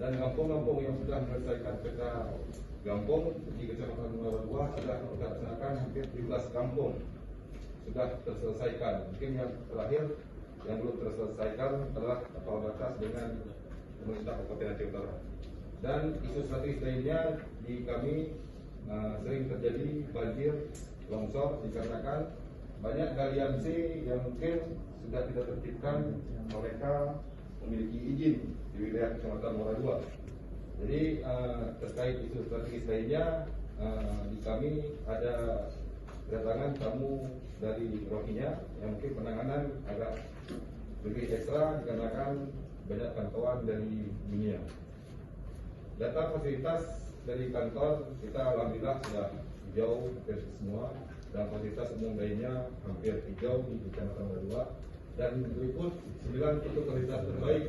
Dan kampung-kampung yang sudah menyelesaikan peta kampung di Kecamatan Muara II sudah kita laksanakan hampir 17 kampung sudah terselesaikan. Mungkin yang terakhir yang belum terselesaikan adalah kapal batas dengan pemerintah Kabupaten Aceh Utara. Dan isu strategis lainnya di kami sering terjadi banjir, longsor dikarenakan banyak galian C yang mungkin sudah kita tertibkan, mereka memiliki izin di wilayah Kecamatan Muara II. Jadi terkait isu strategis lainnya di kami ada kedatangan tamu dari Rohingya yang mungkin penanganan agak lebih ekstra dikarenakan banyak pantauan dari dunia. Data fasilitas dari kantor kita alhamdulillah sudah hijau hampir semua, dan fasilitas umum lainnya hampir hijau di Kecamatan Muara II, dan berikut 9 titik fasilitas terbaik